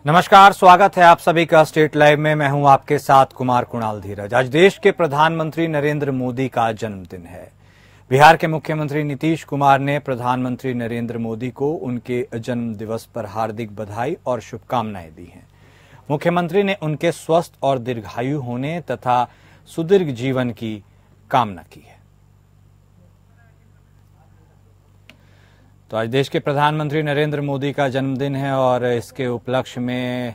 नमस्कार, स्वागत है आप सभी का स्टेट लाइव में। मैं हूं आपके साथ कुमार कुणाल धीरज। आज देश के प्रधानमंत्री नरेंद्र मोदी का जन्मदिन है। बिहार के मुख्यमंत्री नीतीश कुमार ने प्रधानमंत्री नरेंद्र मोदी को उनके जन्म दिवस पर हार्दिक बधाई और शुभकामनाएं दी हैं। मुख्यमंत्री ने उनके स्वस्थ और दीर्घायु होने तथा सुदीर्घ जीवन की कामना की है। तो आज देश के प्रधानमंत्री नरेंद्र मोदी का जन्मदिन है और इसके उपलक्ष्य में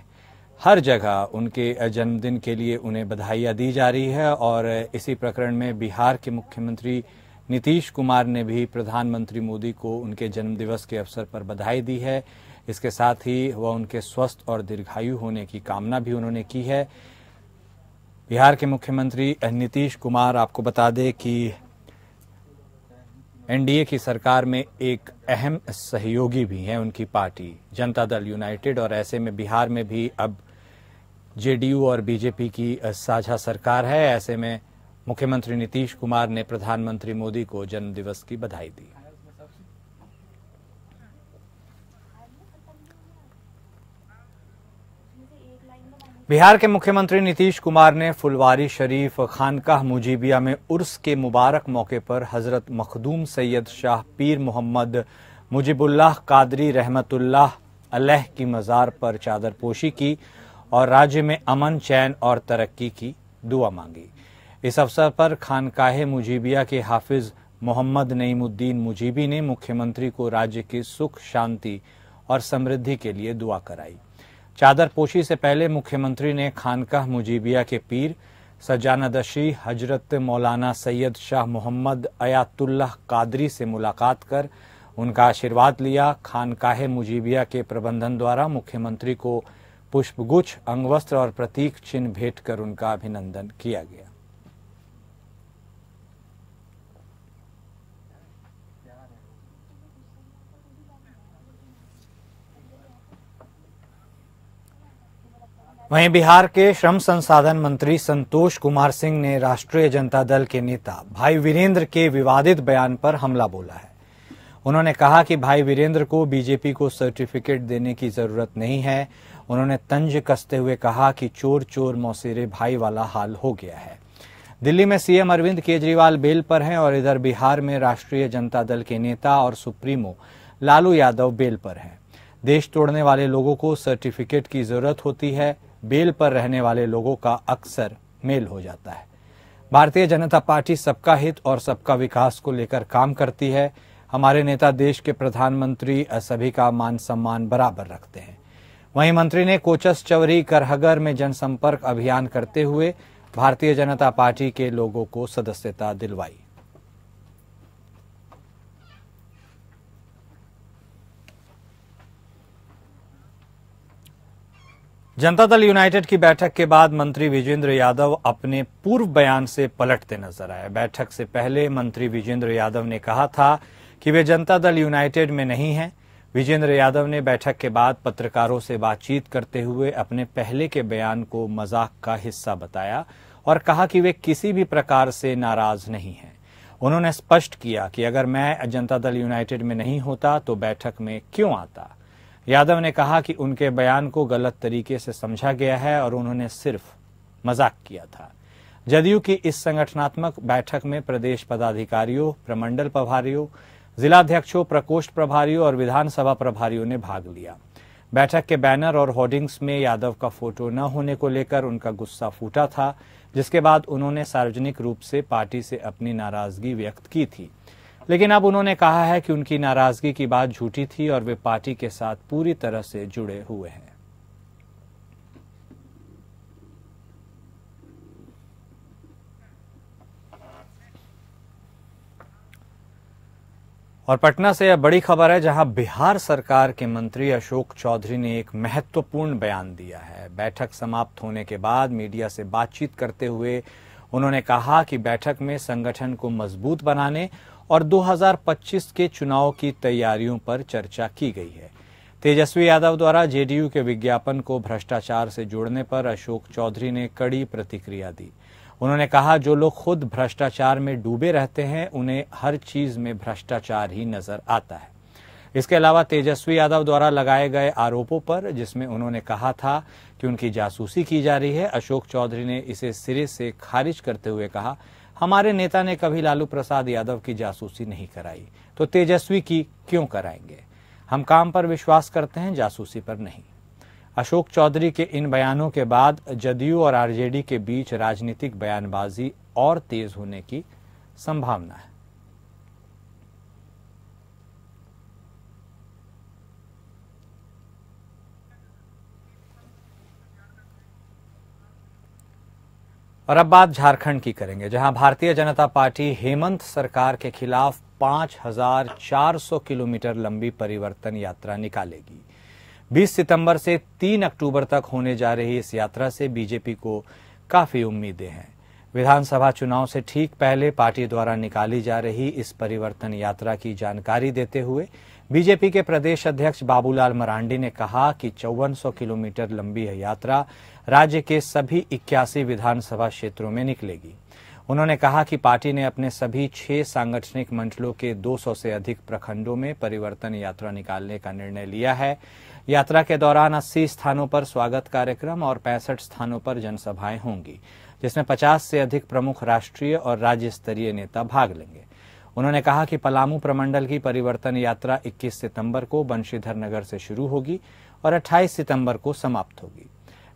हर जगह उनके जन्मदिन के लिए उन्हें बधाइयां दी जा रही है। और इसी प्रकरण में बिहार के मुख्यमंत्री नीतीश कुमार ने भी प्रधानमंत्री मोदी को उनके जन्मदिवस के अवसर पर बधाई दी है। इसके साथ ही वह उनके स्वस्थ और दीर्घायु होने की कामना भी उन्होंने की है। बिहार के मुख्यमंत्री नीतीश कुमार, आपको बता दें कि एनडीए की सरकार में एक अहम सहयोगी भी हैं उनकी पार्टी जनता दल यूनाइटेड, और ऐसे में बिहार में भी अब जेडीयू और बीजेपी की साझा सरकार है। ऐसे में मुख्यमंत्री नीतीश कुमार ने प्रधानमंत्री मोदी को जन्मदिवस की बधाई दी। बिहार के मुख्यमंत्री नीतीश कुमार ने फुलवारी शरीफ खानकाह मुजीबिया में उर्स के मुबारक मौके पर हजरत मखदूम सैयद शाह पीर मोहम्मद मुजिबुल्लाह कादरी रहमतुल्लाह अलैह की मज़ार पर चादरपोशी की और राज्य में अमन, चैन और तरक्की की दुआ मांगी। इस अवसर पर खानकाह मुजीबिया के हाफिज मोहम्मद नईमुद्दीन मुजीबी ने मुख्यमंत्री को राज्य की सुख, शांति और समृद्धि के लिए दुआ कराई। चादरपोशी से पहले मुख्यमंत्री ने खानकाह मुजीबिया के पीर सजानदशी हजरत मौलाना सैयद शाह मोहम्मद अयातुल्लाह कादरी से मुलाकात कर उनका आशीर्वाद लिया। खानकाह मुजीबिया के प्रबंधन द्वारा मुख्यमंत्री को पुष्पगुच्छ, अंगवस्त्र और प्रतीक चिन्ह भेंट कर उनका अभिनंदन किया गया। वहीं बिहार के श्रम संसाधन मंत्री संतोष कुमार सिंह ने राष्ट्रीय जनता दल के नेता भाई वीरेंद्र के विवादित बयान पर हमला बोला है। उन्होंने कहा कि भाई वीरेंद्र को बीजेपी को सर्टिफिकेट देने की जरूरत नहीं है। उन्होंने तंज कसते हुए कहा कि चोर चोर मौसेरे भाई वाला हाल हो गया है। दिल्ली में सीएम अरविंद केजरीवाल बेल पर हैं और इधर बिहार में राष्ट्रीय जनता दल के नेता और सुप्रीमो लालू यादव बेल पर हैं। देश तोड़ने वाले लोगों को सर्टिफिकेट की जरूरत होती है, बेल पर रहने वाले लोगों का अक्सर मेल हो जाता है। भारतीय जनता पार्टी सबका हित और सबका विकास को लेकर काम करती है। हमारे नेता देश के प्रधानमंत्री सभी का मान सम्मान बराबर रखते हैं। वहीं मंत्री ने कोचस चवरी करहगर में जनसंपर्क अभियान करते हुए भारतीय जनता पार्टी के लोगों को सदस्यता दिलवाई। जनता दल यूनाइटेड की बैठक के बाद मंत्री विजेंद्र यादव अपने पूर्व बयान से पलटते नजर आए। बैठक से पहले मंत्री विजेंद्र यादव ने कहा था कि वे जनता दल यूनाइटेड में नहीं हैं। विजेंद्र यादव ने बैठक के बाद पत्रकारों से बातचीत करते हुए अपने पहले के बयान को मजाक का हिस्सा बताया और कहा कि वे किसी भी प्रकार से नाराज नहीं हैं। उन्होंने स्पष्ट किया कि अगर मैं जनता दल यूनाइटेड में नहीं होता तो बैठक में क्यों आता। यादव ने कहा कि उनके बयान को गलत तरीके से समझा गया है और उन्होंने सिर्फ मजाक किया था। जदयू की इस संगठनात्मक बैठक में प्रदेश पदाधिकारियों, प्रमंडल प्रभारियों, जिलाध्यक्षों, प्रकोष्ठ प्रभारियों और विधानसभा प्रभारियों ने भाग लिया। बैठक के बैनर और होर्डिंग्स में यादव का फोटो न होने को लेकर उनका गुस्सा फूटा था, जिसके बाद उन्होंने सार्वजनिक रूप से पार्टी से अपनी नाराजगी व्यक्त की थी। लेकिन अब उन्होंने कहा है कि उनकी नाराजगी की बात झूठी थी और वे पार्टी के साथ पूरी तरह से जुड़े हुए हैं। और पटना से यह बड़ी खबर है, जहां बिहार सरकार के मंत्री अशोक चौधरी ने एक महत्वपूर्ण बयान दिया है। बैठक समाप्त होने के बाद मीडिया से बातचीत करते हुए उन्होंने कहा कि बैठक में संगठन को मजबूत बनाने और 2025 के चुनाव की तैयारियों पर चर्चा की गई है। तेजस्वी यादव द्वारा जेडीयू के विज्ञापन को भ्रष्टाचार से जोड़ने पर अशोक चौधरी ने कड़ी प्रतिक्रिया दी। उन्होंने कहा, जो लोग खुद भ्रष्टाचार में डूबे रहते हैं उन्हें हर चीज में भ्रष्टाचार ही नजर आता है। इसके अलावा तेजस्वी यादव द्वारा लगाए गए आरोपों पर, जिसमें उन्होंने कहा था कि उनकी जासूसी की जा रही है, अशोक चौधरी ने इसे सिरे से खारिज करते हुए कहा, हमारे नेता ने कभी लालू प्रसाद यादव की जासूसी नहीं कराई, तो तेजस्वी की क्यों कराएंगे। हम काम पर विश्वास करते हैं, जासूसी पर नहीं। अशोक चौधरी के इन बयानों के बाद जदयू और आरजेडी के बीच राजनीतिक बयानबाजी और तेज होने की संभावना है। और अब बात झारखंड की करेंगे, जहां भारतीय जनता पार्टी हेमंत सरकार के खिलाफ 5,400 किलोमीटर लंबी परिवर्तन यात्रा निकालेगी। 20 सितंबर से 3 अक्टूबर तक होने जा रही इस यात्रा से बीजेपी को काफी उम्मीदें हैं। विधानसभा चुनाव से ठीक पहले पार्टी द्वारा निकाली जा रही इस परिवर्तन यात्रा की जानकारी देते हुए बीजेपी के प्रदेश अध्यक्ष बाबूलाल मरांडी ने कहा कि 5400 किलोमीटर लंबी यह यात्रा राज्य के सभी 81 विधानसभा क्षेत्रों में निकलेगी। उन्होंने कहा कि पार्टी ने अपने सभी 6 सांगठनिक मंडलों के 200 से अधिक प्रखंडों में परिवर्तन यात्रा निकालने का निर्णय लिया है। यात्रा के दौरान 80 स्थानों पर स्वागत कार्यक्रम और 65 स्थानों पर जनसभाएं होंगी, जिसमें 50 से अधिक प्रमुख राष्ट्रीय और राज्य स्तरीय नेता भाग लेंगे। उन्होंने कहा कि पलामू प्रमंडल की परिवर्तन यात्रा 21 सितंबर को बंशीधर नगर से शुरू होगी और 28 सितंबर को समाप्त होगी।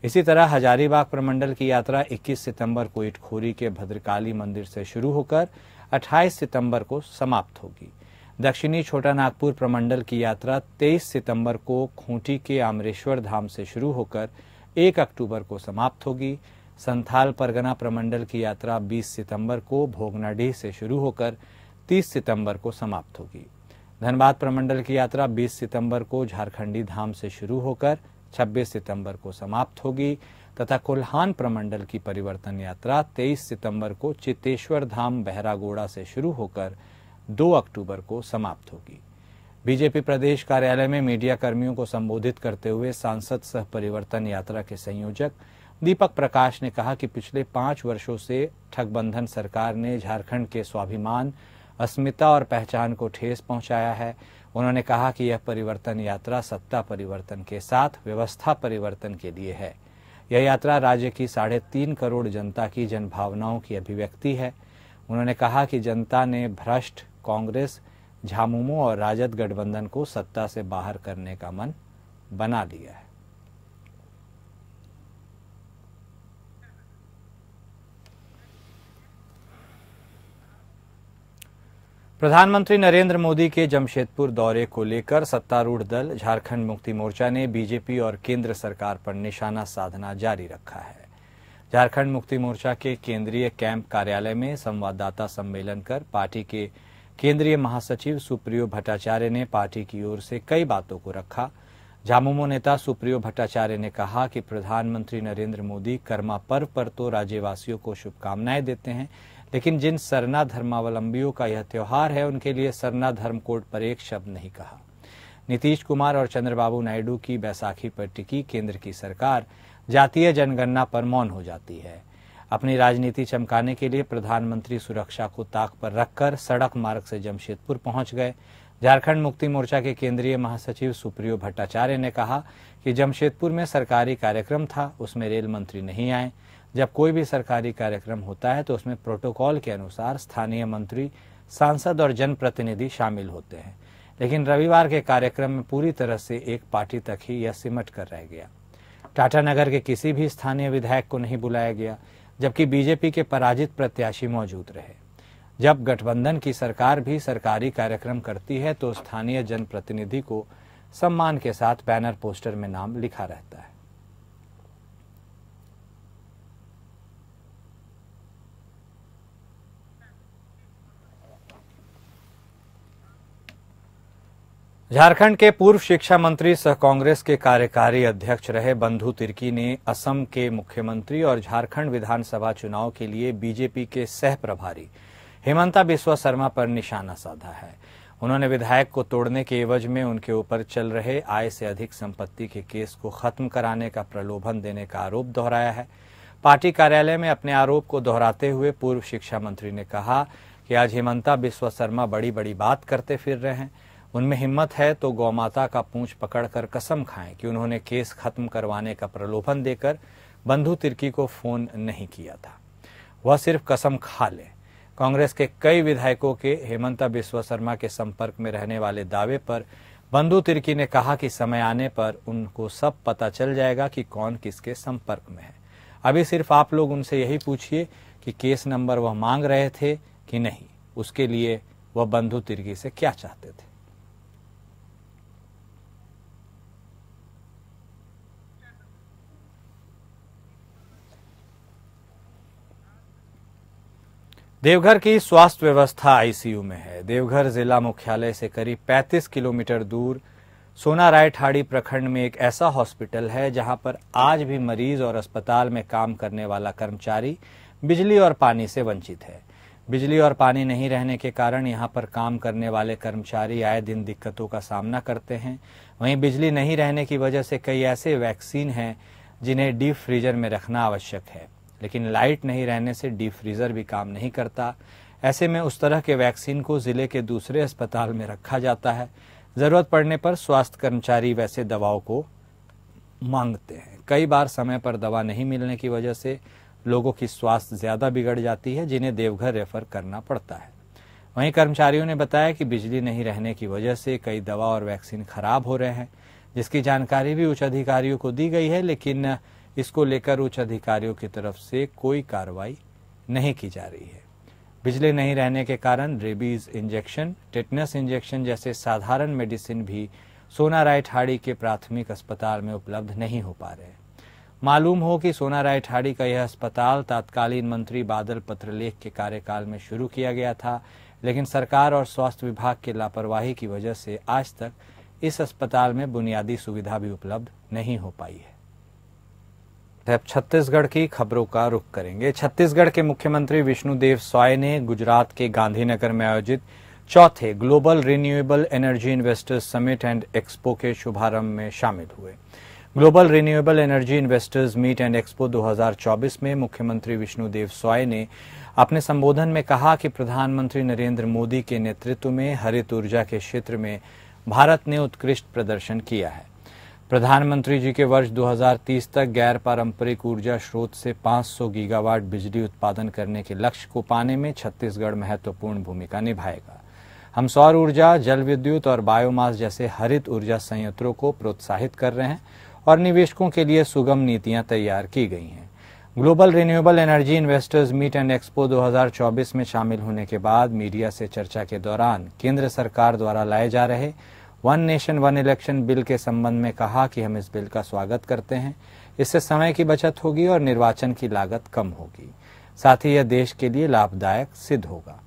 इसी तरह हजारीबाग प्रमंडल की यात्रा 21 सितंबर को इटखोरी के भद्रकाली मंदिर से शुरू होकर 28 सितंबर को समाप्त होगी। दक्षिणी छोटा नागपुर प्रमंडल की यात्रा 23 सितंबर को खूंटी के आमरेश्वर धाम से शुरू होकर 1 अक्टूबर को समाप्त होगी। संथाल परगना प्रमंडल की यात्रा 20 सितंबर को भोगनाडीह से शुरू होकर 30 सितंबर को समाप्त होगी। धनबाद प्रमंडल की यात्रा 20 सितंबर को झारखंडी धाम से शुरू होकर 26 सितंबर को समाप्त होगी तथा कोल्हान प्रमंडल की परिवर्तन यात्रा 23 सितंबर को चित्तेश्वर धाम बहरागोड़ा से शुरू होकर 2 अक्टूबर को समाप्त होगी। बीजेपी प्रदेश कार्यालय में मीडिया कर्मियों को संबोधित करते हुए सांसद सह परिवर्तन यात्रा के संयोजक दीपक प्रकाश ने कहा कि पिछले 5 वर्षों से ठगबंधन सरकार ने झारखंड के स्वाभिमान, अस्मिता और पहचान को ठेस पहुंचाया है। उन्होंने कहा कि यह परिवर्तन यात्रा सत्ता परिवर्तन के साथ व्यवस्था परिवर्तन के लिए है। यह यात्रा राज्य की 3.5 करोड़ जनता की जनभावनाओं की अभिव्यक्ति है। उन्होंने कहा कि जनता ने भ्रष्ट कांग्रेस, झामुमो और राजद गठबंधन को सत्ता से बाहर करने का मन बना लिया है। प्रधानमंत्री नरेंद्र मोदी के जमशेदपुर दौरे को लेकर सत्तारूढ़ दल झारखंड मुक्ति मोर्चा ने बीजेपी और केंद्र सरकार पर निशाना साधना जारी रखा है। झारखंड मुक्ति मोर्चा के केंद्रीय कैंप कार्यालय में संवाददाता सम्मेलन कर पार्टी के केंद्रीय महासचिव सुप्रियो भट्टाचार्य ने पार्टी की ओर से कई बातों को रखा। झामुमो नेता सुप्रियो भट्टाचार्य ने कहा कि प्रधानमंत्री नरेंद्र मोदी कर्मा पर्व पर तो राज्यवासियों को शुभकामनाएं देते हैं, लेकिन जिन सरना धर्मावलंबियों का यह त्योहार है उनके लिए सरना धर्म कोड पर एक शब्द नहीं कहा। नीतीश कुमार और चंद्रबाबू नायडू की बैसाखी पर टिकी केंद्र की सरकार जातीय जनगणना पर मौन हो जाती है। अपनी राजनीति चमकाने के लिए प्रधानमंत्री सुरक्षा को ताक पर रखकर सड़क मार्ग से जमशेदपुर पहुंच गए। झारखंड मुक्ति मोर्चा के केंद्रीय महासचिव सुप्रियो भट्टाचार्य ने कहा कि जमशेदपुर में सरकारी कार्यक्रम था, उसमें रेल मंत्री नहीं आए। जब कोई भी सरकारी कार्यक्रम होता है तो उसमें प्रोटोकॉल के अनुसार स्थानीय मंत्री, सांसद और जनप्रतिनिधि शामिल होते हैं, लेकिन रविवार के कार्यक्रम में पूरी तरह से एक पार्टी तक ही यह सिमट कर रह गया। टाटानगर के किसी भी स्थानीय विधायक को नहीं बुलाया गया, जबकि बीजेपी के पराजित प्रत्याशी मौजूद रहे। जब गठबंधन की सरकार भी सरकारी कार्यक्रम करती है तो स्थानीय जनप्रतिनिधि को सम्मान के साथ बैनर पोस्टर में नाम लिखा रहता है। झारखंड के पूर्व शिक्षा मंत्री सह कांग्रेस के कार्यकारी अध्यक्ष रहे बंधु तिर्की ने असम के मुख्यमंत्री और झारखंड विधानसभा चुनाव के लिए बीजेपी के सह प्रभारी हेमंता बिस्वा शर्मा पर निशाना साधा है। उन्होंने विधायक को तोड़ने के एवज में उनके ऊपर चल रहे आय से अधिक संपत्ति के केस को खत्म कराने का प्रलोभन देने का आरोप दोहराया है। पार्टी कार्यालय में अपने आरोप को दोहराते हुए पूर्व शिक्षा मंत्री ने कहा कि आज हेमंता बिस्वा शर्मा बड़ी बड़ी बात करते फिर रहे हैं। उनमें हिम्मत है तो गौमाता का पूंछ पकड़कर कसम खाएं कि उन्होंने केस खत्म करवाने का प्रलोभन देकर बंधु तिर्की को फोन नहीं किया था। वह सिर्फ कसम खा ले। कांग्रेस के कई विधायकों के हेमंता बिस्वा शर्मा के संपर्क में रहने वाले दावे पर बंधु तिर्की ने कहा कि समय आने पर उनको सब पता चल जाएगा कि कौन किसके संपर्क में है। अभी सिर्फ आप लोग उनसे यही पूछिए कि केस नंबर वह मांग रहे थे कि नहीं, उसके लिए वह बंधु तिर्की से क्या चाहते थे। देवघर की स्वास्थ्य व्यवस्था आईसीयू में है। देवघर जिला मुख्यालय से करीब 35 किलोमीटर दूर सोनाराय ठाड़ी प्रखंड में एक ऐसा हॉस्पिटल है जहां पर आज भी मरीज और अस्पताल में काम करने वाला कर्मचारी बिजली और पानी से वंचित है। बिजली और पानी नहीं रहने के कारण यहां पर काम करने वाले कर्मचारी आए दिन दिक्कतों का सामना करते हैं। वहीं बिजली नहीं रहने की वजह से कई ऐसे वैक्सीन हैं जिन्हें डीप फ्रीजर में रखना आवश्यक है, लेकिन लाइट नहीं रहने से डीप फ्रीजर भी काम नहीं करता। ऐसे में उस तरह के वैक्सीन को जिले के दूसरे अस्पताल में रखा जाता है। जरूरत पड़ने पर स्वास्थ्य कर्मचारी वैसे दवाओं को मांगते हैं। कई बार समय पर दवा नहीं मिलने की वजह से लोगों की स्वास्थ्य ज्यादा बिगड़ जाती है, जिन्हें देवघर रेफर करना पड़ता है। वहीं कर्मचारियों ने बताया कि बिजली नहीं रहने की वजह से कई दवा और वैक्सीन खराब हो रहे हैं, जिसकी जानकारी भी उच्च अधिकारियों को दी गई है, लेकिन इसको लेकर उच्च अधिकारियों की तरफ से कोई कार्रवाई नहीं की जा रही है। बिजली नहीं रहने के कारण रेबीज इंजेक्शन, टेटनस इंजेक्शन जैसे साधारण मेडिसिन भी सोनाराय ठाड़ी के प्राथमिक अस्पताल में उपलब्ध नहीं हो पा रहे। मालूम हो कि सोनाराय ठाड़ी का यह अस्पताल तत्कालीन मंत्री बादल पत्रलेख के कार्यकाल में शुरू किया गया था, लेकिन सरकार और स्वास्थ्य विभाग की लापरवाही की वजह से आज तक इस अस्पताल में बुनियादी सुविधा भी उपलब्ध नहीं हो पाई है। अब छत्तीसगढ़ की खबरों का रुख करेंगे। छत्तीसगढ़ के मुख्यमंत्री विष्णुदेव साय ने गुजरात के गांधीनगर में आयोजित चौथे global renewable energy investors summit and expo के शुभारंभ में शामिल हुए। Global renewable energy investors meet and expo 2024 में मुख्यमंत्री विष्णुदेव साय ने अपने संबोधन में कहा कि प्रधानमंत्री नरेंद्र मोदी के नेतृत्व में हरित ऊर्जा के क्षेत्र में भारत ने उत्कृष्ट प्रदर्शन किया है। प्रधानमंत्री जी के वर्ष 2030 तक गैर पारंपरिक ऊर्जा स्रोत से 500 गीगावाट बिजली उत्पादन करने के लक्ष्य को पाने में छत्तीसगढ़ महत्वपूर्ण भूमिका निभाएगा। हम सौर ऊर्जा, जल विद्युत और बायोमास जैसे हरित ऊर्जा संयंत्रों को प्रोत्साहित कर रहे हैं और निवेशकों के लिए सुगम नीतियां तैयार की गई हैं। Global renewable energy investors meet and expo 2024 में शामिल होने के बाद मीडिया से चर्चा के दौरान केंद्र सरकार द्वारा लाए जा रहे one nation one election bill के संबंध में कहा कि हम इस बिल का स्वागत करते हैं। इससे समय की बचत होगी और निर्वाचन की लागत कम होगी, साथ ही यह देश के लिए लाभदायक सिद्ध होगा।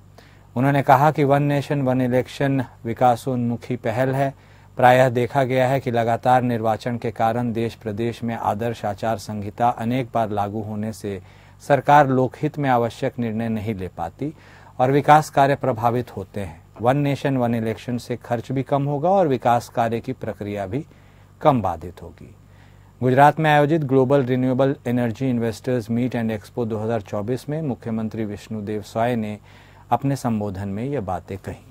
उन्होंने कहा कि वन नेशन वन इलेक्शन विकासोन्मुखी पहल है। प्रायः देखा गया है कि लगातार निर्वाचन के कारण देश प्रदेश में आदर्श आचार संहिता अनेक बार लागू होने से सरकार लोकहित में आवश्यक निर्णय नहीं ले पाती और विकास कार्य प्रभावित होते हैं। वन नेशन वन इलेक्शन से खर्च भी कम होगा और विकास कार्य की प्रक्रिया भी कम बाधित होगी। गुजरात में आयोजित global renewable energy investors meet and expo 2024 में मुख्यमंत्री विष्णुदेव साय ने अपने संबोधन में ये बातें कही।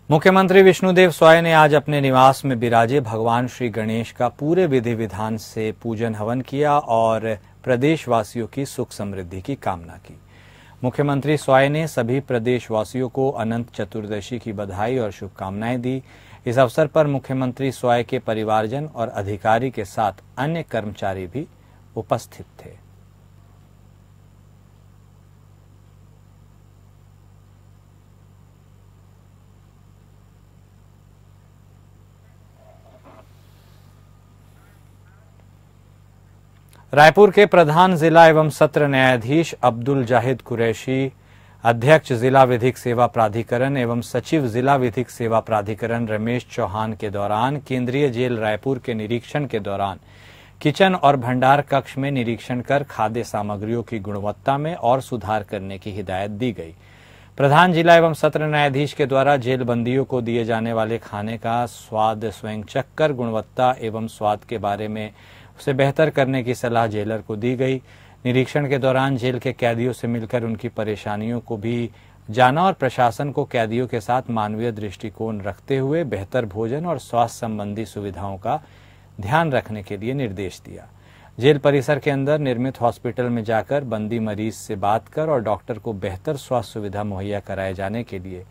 मुख्यमंत्री विष्णुदेव साय ने आज अपने निवास में विराजे भगवान श्री गणेश का पूरे विधि विधान से पूजन हवन किया और प्रदेशवासियों की सुख समृद्धि की कामना की। मुख्यमंत्री साय ने सभी प्रदेशवासियों को अनंत चतुर्दशी की बधाई और शुभकामनाएं दी। इस अवसर पर मुख्यमंत्री साय के परिवारजन और अधिकारी के साथ अन्य कर्मचारी भी उपस्थित थे। रायपुर के प्रधान जिला एवं सत्र न्यायाधीश अब्दुल जाहिद कुरैशी, अध्यक्ष जिला विधिक सेवा प्राधिकरण एवं सचिव जिला विधिक सेवा प्राधिकरण रमेश चौहान के दौरान केंद्रीय जेल रायपुर के निरीक्षण के दौरान किचन और भंडार कक्ष में निरीक्षण कर खाद्य सामग्रियों की गुणवत्ता में और सुधार करने की हिदायत दी गई। प्रधान जिला एवं सत्र न्यायाधीश के द्वारा जेल बंदियों को दिए जाने वाले खाने का स्वाद स्वयं चख कर गुणवत्ता एवं स्वाद के बारे में उसे बेहतर करने की सलाह जेलर को दी गई। निरीक्षण के दौरान जेल के कैदियों से मिलकर उनकी परेशानियों को भी जाना और प्रशासन को कैदियों के साथ मानवीय दृष्टिकोण रखते हुए बेहतर भोजन और स्वास्थ्य संबंधी सुविधाओं का ध्यान रखने के लिए निर्देश दिया। जेल परिसर के अंदर निर्मित हॉस्पिटल में जाकर बंदी मरीज से बात कर और डॉक्टर को बेहतर स्वास्थ्य सुविधा मुहैया कराए जाने के लिए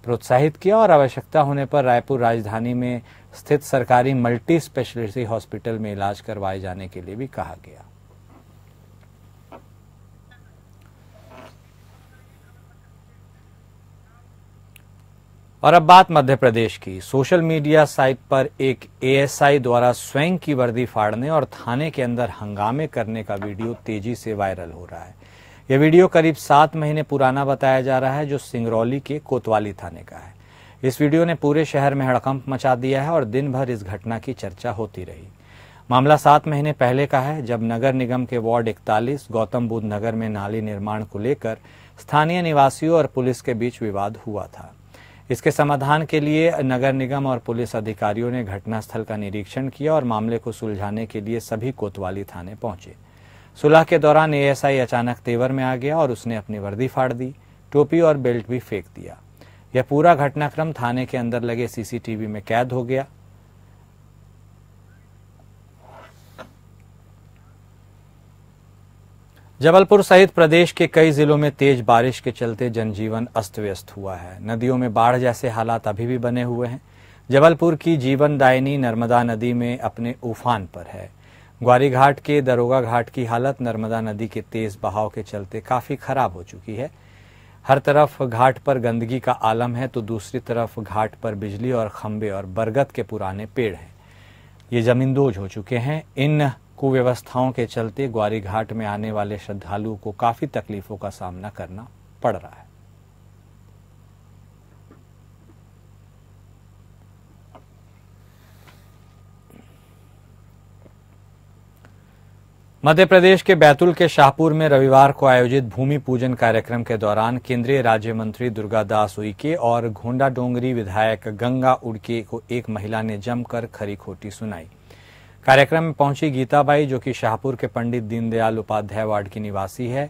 प्रोत्साहित किया और आवश्यकता होने पर रायपुर राजधानी में स्थित सरकारी मल्टी स्पेशलिटी हॉस्पिटल में इलाज करवाए जाने के लिए भी कहा गया। और अब बात मध्य प्रदेश की। सोशल मीडिया साइट पर एक एएसआई द्वारा स्वयं की वर्दी फाड़ने और थाने के अंदर हंगामे करने का वीडियो तेजी से वायरल हो रहा है। यह वीडियो करीब 7 महीने पुराना बताया जा रहा है, जो सिंगरौली के कोतवाली थाने का है। इस वीडियो ने पूरे शहर में हड़कंप मचा दिया है और दिन भर इस घटना की चर्चा होती रही। मामला 7 महीने पहले का है, जब नगर निगम के वार्ड 41 गौतम बुद्ध नगर में नाली निर्माण को लेकर स्थानीय निवासियों और पुलिस के बीच विवाद हुआ था। इसके समाधान के लिए नगर निगम और पुलिस अधिकारियों ने घटनास्थल का निरीक्षण किया और मामले को सुलझाने के लिए सभी कोतवाली थाने पहुंचे। सुलह के दौरान एएसआई अचानक तेवर में आ गया और उसने अपनी वर्दी फाड़ दी, टोपी और बेल्ट भी फेंक दिया। यह पूरा घटनाक्रम थाने के अंदर लगे सीसीटीवी में कैद हो गया। जबलपुर सहित प्रदेश के कई जिलों में तेज बारिश के चलते जनजीवन अस्त व्यस्त हुआ है। नदियों में बाढ़ जैसे हालात अभी भी बने हुए हैं। जबलपुर की जीवनदायिनी नर्मदा नदी में अपने उफान पर है। ग्वारी घाट के दरोगा घाट की हालत नर्मदा नदी के तेज बहाव के चलते काफी खराब हो चुकी है। हर तरफ घाट पर गंदगी का आलम है, तो दूसरी तरफ घाट पर बिजली और खंबे और बरगद के पुराने पेड़ हैं। ये जमींदोज हो चुके हैं। इन कुव्यवस्थाओं के चलते ग्वारी घाट में आने वाले श्रद्धालुओं को काफी तकलीफों का सामना करना पड़ रहा है। मध्य प्रदेश के बैतूल के शाहपुर में रविवार को आयोजित भूमि पूजन कार्यक्रम के दौरान केंद्रीय राज्य मंत्री दुर्गादास उइके और घोंडा डोंगरी विधायक गंगा उड़के को एक महिला ने जमकर खरी खोटी सुनाई। कार्यक्रम में पहुंची गीताबाई, जो कि शाहपुर के पंडित दीनदयाल उपाध्याय वार्ड की निवासी है,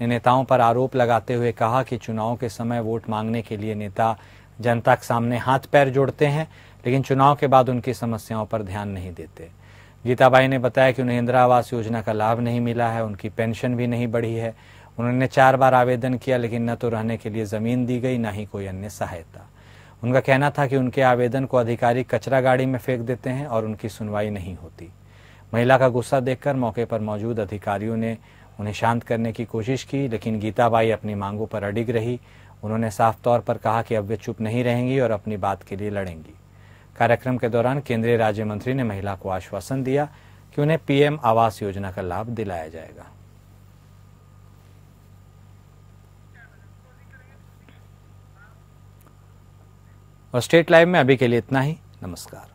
ने नेताओं पर आरोप लगाते हुए कहा कि चुनाव के समय वोट मांगने के लिए नेता जनता के सामने हाथ पैर जोड़ते हैं, लेकिन चुनाव के बाद उनकी समस्याओं पर ध्यान नहीं देते। गीताबाई ने बताया कि उन्हें इंदिरा आवास योजना का लाभ नहीं मिला है, उनकी पेंशन भी नहीं बढ़ी है। उन्होंने 4 बार आवेदन किया, लेकिन न तो रहने के लिए जमीन दी गई, न ही कोई अन्य सहायता। उनका कहना था कि उनके आवेदन को अधिकारी कचरा गाड़ी में फेंक देते हैं और उनकी सुनवाई नहीं होती। महिला का गुस्सा देखकर मौके पर मौजूद अधिकारियों ने उन्हें शांत करने की कोशिश की, लेकिन गीताबाई अपनी मांगों पर अडिग रही। उन्होंने साफ तौर पर कहा कि अब वे चुप नहीं रहेंगी और अपनी बात के लिए लड़ेंगी। कार्यक्रम के दौरान केंद्रीय राज्य मंत्री ने महिला को आश्वासन दिया कि उन्हें पीएम आवास योजना का लाभ दिलाया जाएगा। और स्टेट लाइव में अभी के लिए इतना ही। नमस्कार।